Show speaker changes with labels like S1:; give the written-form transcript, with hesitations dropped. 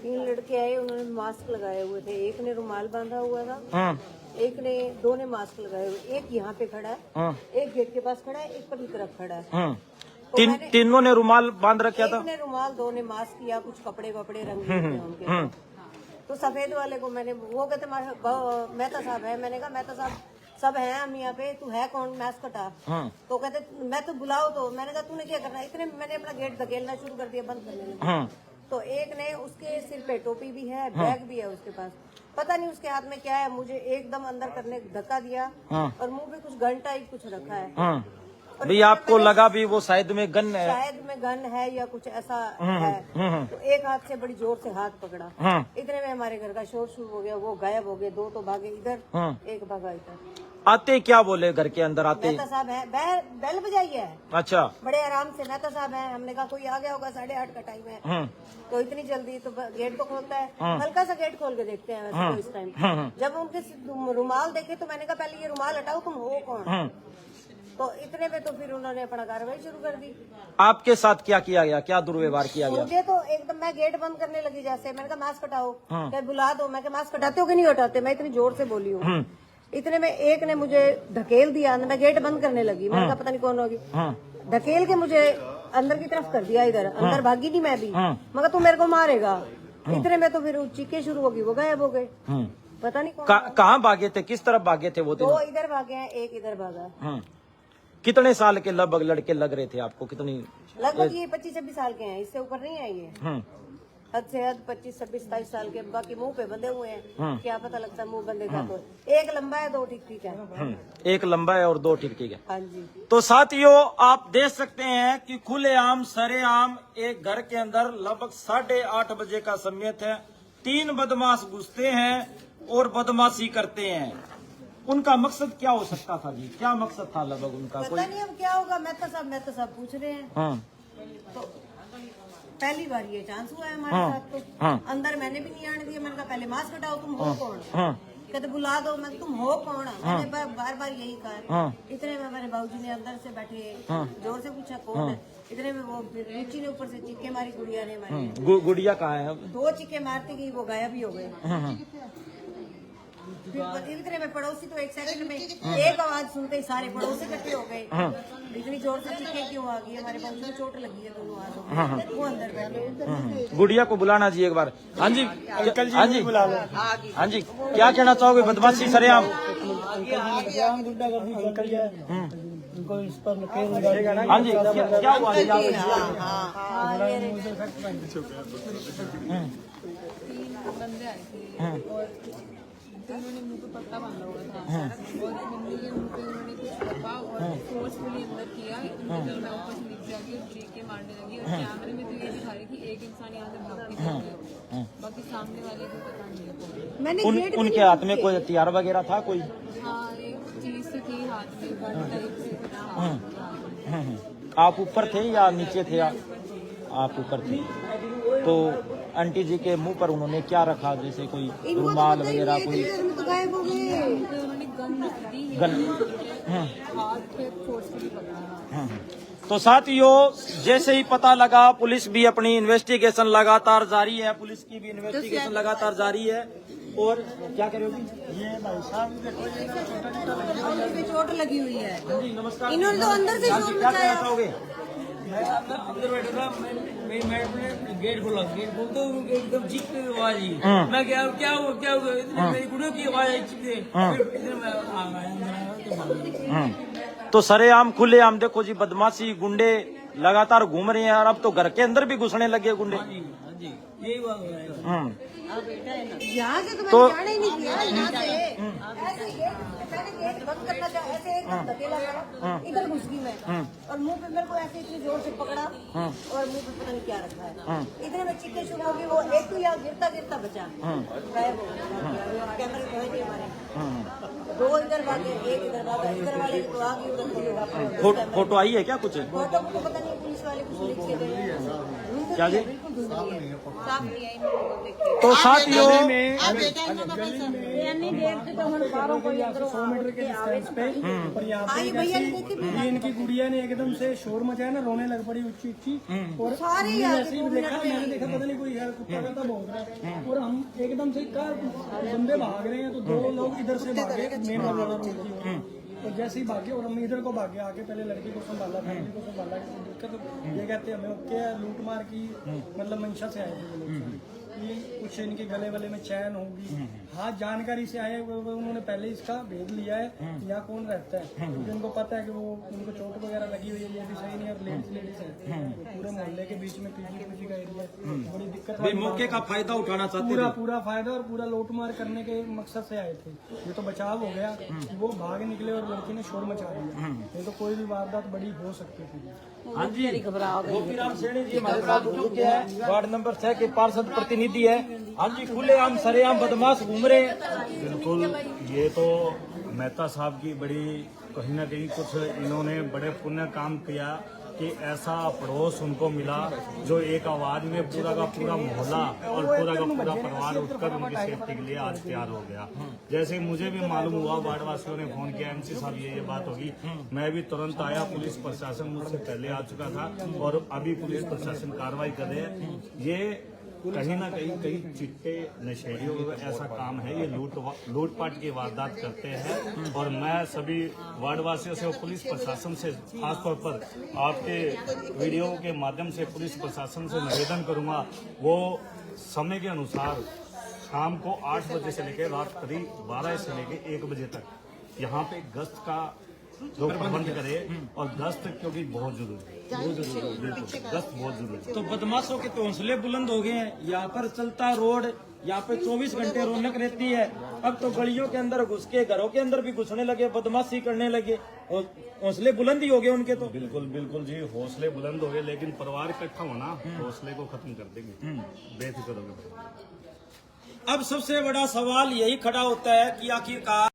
S1: 3 लड़के आए, उन्होंने मास्क लगाए हुए थे। एक ने रुमाल बांधा हुआ था, एक ने, 2 ने मास्क लगाए हुए। एक यहाँ पे खड़ा है, एक गेट के पास खड़ा है, एक पर की तरफ खड़ा है।
S2: तीनों ने रुमाल बांध रखा था।
S1: एक ने रुमाल, 2 ने मास्क किया, कुछ कपड़े वपड़े रंगे थे उनके। तो सफेद वाले को मैंने, वो कहते मेहता साहब है। मैंने कहा मेहता साहब सब हैं हम यहाँ पे, तू है कौन, मास्क हटा। तो कहते मैं तो बुलाओ। तो मैंने कहा तूने क्या करना है। इतने मैंने अपना गेट धकेलना शुरू कर दिया, बंद करने लगा। तो एक ने, उसके सिर पे टोपी भी है, बैग भी है उसके पास, पता नहीं उसके हाथ में क्या है। मुझे एकदम अंदर करने धक्का दिया और मुंह पे कुछ गन टाइप कुछ रखा है।
S2: भाई आपको लगा भी वो शायद में गन है,
S1: शायद में गन है या कुछ ऐसा है। तो एक हाथ से बड़ी जोर से हाथ पकड़ा। इतने में हमारे घर का शोर शुरू हो गया, वो गायब हो गए। 2 तो भागे इधर, एक भागा इधर।
S2: आते क्या बोले घर के अंदर आते?
S1: मेहता साहब है, बेल बजाई है।
S2: अच्छा,
S1: बड़े आराम से मेहता साहब है। हमने कहा कोई आ गया होगा, 8:30 का टाइम है। तो इतनी जल्दी तो गेट तो खोलता है, हल्का सा गेट खोल के देखते हैं वैसे तो इस टाइम। जब उनके रुमाल देखे तो मैंने कहा पहले ये रुमाल हटाओ, तुम हो कौन। तो इतने में तो फिर उन्होंने अपना कार्रवाई शुरू कर दी।
S2: आपके साथ क्या किया गया, क्या दुर्व्यवहार किया गया?
S1: मुझे तो एकदम, मैं गेट बंद करने लगी जैसे। मैंने कहा मास्क हटाओ, क्या बुला दो। मैं मास्क हटाते हो कि नहीं हटाते, मैं इतनी जोर से बोली हूँ। इतने में एक ने मुझे धकेल दिया, मैं गेट बंद करने लगी। मैंने कहा पता नहीं कौन होगी, धकेल के मुझे अंदर की तरफ कर दिया। इधर अंदर भागी नहीं मैं भी, मगर तू मेरे को मारेगा। इतने में तो फिर चीखें शुरू होगी, वो गायब हो गए। पता नहीं
S2: कहाँ भागे थे, किस तरफ भागे थे वो?
S1: 2 इधर भागे हैं, एक इधर भागा।
S2: कितने साल के लगभग लड़के लग रहे थे आपको? कितनी?
S1: लगभग ये 25-26 साल के हैं, इससे ऊपर नहीं है ये। हद से हद 25-26-27 साल के। बाकी मुंह पे बंधे हुए हैं, क्या पता लगता है मुंह बंधे का। तो एक लंबा है, 2 ठीक है।
S2: एक लंबा है और 2 ठीक है।
S1: हाँ जी।
S2: तो साथियों आप देख सकते हैं कि खुलेआम सरेआम एक घर के अंदर लगभग 8:30 बजे का समय है। 3 बदमाश घुसते हैं और बदमाशी करते हैं। उनका मकसद क्या हो सकता था जी? क्या मकसद था लगभग उनका?
S1: पता नहीं अब क्या होगा। मैं तो सब पूछ रहे हैं। तो पहली बार ये चांस हुआ है हमारे साथ। तो अंदर मैंने भी नहीं आने दिया। मैंने कहा पहले मास्क हटाओ, तुम हो कौन। कहते बुला दो। मैं तुम हो कौन। मैंने बार बार यही कहा। इतने में हमारे बाबूजी ने अंदर से बैठे जोर से पूछा कौन है। इतने में वो रुचि ने ऊपर से चीखे मारी, गुड़िया ने मारी।
S2: गुड़िया कहाँ है? 2
S1: चीखे मारती गई, वो गायब ही हो गए। इतने में पड़ोसी तो एक सेकंड में एक आवाज सुनते ही सारे पड़ोसी इकट्ठे हो गए। इतनी जोर से चीखें क्यों आ गई। हमारे बाबू को चोट लगी है दोनों हाथों। वो अंदर बैठे।
S2: गुड़िया को बुलाना जी एक बार। हाँ जी अंकल जी, हाँ जी बुला लो। हाँ जी, क्या कहना चाहोगे? बदमाशी सरेआम। हाँ जी, क्या हुआ?
S3: 3 बंदे आए थे और उन्होंने मुंह पे पट्टा बांधा हुआ था और मम्मी के मुंह पे उन्होंने कुछ रखा और फोर्सफुली अंदर किया। मैं ऊपर से नीचे आके चीखे मारने लगी और कैमरे में तो ये दिखा रही कि एक इंसान यहाँ से भाग के चल गया, बाकी सामने वाले को पता नहीं।
S2: उनके हाथ में कोई हथियार वगैरह था कोई?
S3: हाँ, एक चीज से थी हाथ में, गन टाइप से कुछ था।
S2: आप ऊपर थे या नीचे थे? आप ऊपर थे। तो आंटी जी के मुंह पर उन्होंने क्या रखा, जैसे कोई रुमाल वगैरह? कोई
S3: उन्होंने गन रख दी, हाथ पे फोर्सफुली पकड़ा।
S2: तो साथियों जैसे ही पता लगा, पुलिस भी अपनी इन्वेस्टिगेशन लगातार जारी है। पुलिस की भी इन्वेस्टिगेशन लगातार जारी है। और क्या करोगी? ये भाई साहब
S1: चोट लगी हुई है।
S2: नमस्कार।
S1: इन्होंने तो अंदर से शोर
S2: क्या कहना
S1: मचाया।
S2: चाहोगे?
S4: मैं अंदर बैठा था, मेरी मैडम ने गेट खोला। गेट खोलते हुए एकदम चीख की आवाज आई। मैं क्या हुआ? इतने मेरी गुड़ियों की आवाज आई चीख से। इतने मैं आ गया।
S2: तो सरेआम खुलेआम देखो जी, बदमाशी गुंडे लगातार घूम रहे हैं और अब तो घर के अंदर भी घुसने लगे गुंडे।
S4: हाँ जी, यही बात है।
S1: यहाँ से तो मैंने जाने ही नहीं दिया। यहाँ से ऐसे गेट बंद करना चाहा, ऐसे एकदम धकेला गया। इधर घुस गई मैं और मुंह पे मेरे को ऐसे इतनी जोर से पकड़ा और मुंह पे पता नहीं क्या रखा है। इतने में चीखें शुरू हो गई। वो एक तो यहाँ गिरता गिरता बचा, गायब हो गया। कैमरे तो है हमारे। 2 इधर भागे, एक इधर भागा। इधर वाले तो आ गई, उधर
S2: फोटो आई है क्या कुछ?
S1: फोटो को पता नहीं, पुलिस वाले कुछ लिख के गए।
S2: क्या जी?
S1: बिल्कुल साफ नहीं आई।
S2: तो साथियों
S5: 100 मीटर के डिस्टेंस पे। और यहाँ पे जैसे ये इनकी गुड़िया ने एकदम से शोर मचाया ना, रोने लग पड़ी ऊंची ऊंची। और हमने जैसे ही देखा, मैंने देखा पता नहीं कोई है कुत्ता का भौंक रहा है, और हम एकदम से बंदे भाग रहे हैं, तो 2 लोग इधर से भागे मेन वाला रोड की ओर। और जैसे ही भागे और हम इधर को भागे, आके पहले लड़की को संभाला, फैमिली को संभाला। दिक्कत ये कहते हमें ओके लूट मार की मतलब मंशा से आए थे ये लोग सारे। कि कुछ इनके गले वले में चैन होगी, हाँ जानकारी से आए उन्होंने पहले इसका भेद लिया है यहाँ कौन रहता है, क्योंकि उनको पता है कि वो उनको चोट वगैरह लगी हुई है, ये भी सही नहीं है। और लेडीज है पूरे मोहल्ले के बीच में पीजी का एरिया है, बड़ी दिक्कत
S2: भाई मौके का फायदा उठाना चाहते थे।
S5: पूरा फायदा और पूरा लूटमार करने के मकसद से आए थे। ये तो बचाव हो गया, वो भाग निकले और लड़की ने शोर मचा दिया, ये तो कोई भी वारदात बड़ी हो सकती थी।
S2: हाँ जी, गोपीराम सैनी जी हमारे साथ जुड़ चुके हैं, वार्ड नंबर 6 के पार्षद प्रतिनिधि है। हाँ जी, खुलेआम सरेआम बदमाश घूम रहे हैं।
S6: बिल्कुल, ये तो मेहता साहब की बड़ी कहीं ना कहीं कुछ इन्होंने बड़े पुण्य काम किया कि ऐसा पड़ोस उनको मिला जो एक आवाज में पूरा का पूरा मोहल्ला और पूरा का पूरा परिवार उठकर उनकी सेफ्टी के लिए आज तैयार हो गया। जैसे मुझे भी मालूम हुआ, वार्ड वासियों ने फोन किया, MC साहब ये बात होगी, मैं भी तुरंत आया। पुलिस प्रशासन मुझसे पहले आ चुका था और अभी पुलिस प्रशासन कार्रवाई कर रहे हैं। ये कहीं ना कहीं चिट्टे नशेड़ियों का ऐसा काम है, ये लूटपाट की वारदात करते हैं। और मैं सभी वार्डवासियों से और पुलिस प्रशासन से खासतौर पर आपके वीडियो के माध्यम से पुलिस प्रशासन से निवेदन करूंगा, वो समय के अनुसार शाम को 8 बजे से लेकर रात करीब 12 से लेकर 1 बजे तक यहाँ पे गश्त का जो प्रबंध करे। और गश्त क्योंकि बहुत जरूरी है, गश्त बहुत जरूरी है।
S2: तो बदमाशों के तो हौसले बुलंद हो गए हैं। यहाँ पर चलता रोड, यहाँ पे 24 घंटे रौनक रहती है। अब तो गलियों के अंदर घुस के घरों के अंदर भी घुसने लगे, बदमाशी करने लगे, और हौसले बुलंद ही हो गए उनके। तो
S6: बिल्कुल बिल्कुल जी, हौसले बुलंद हो गए, लेकिन परिवार इकट्ठा होना हौसले को खत्म कर देंगे, बेफिक्र हो गए।
S2: अब सबसे बड़ा सवाल यही खड़ा होता है कि आखिरकार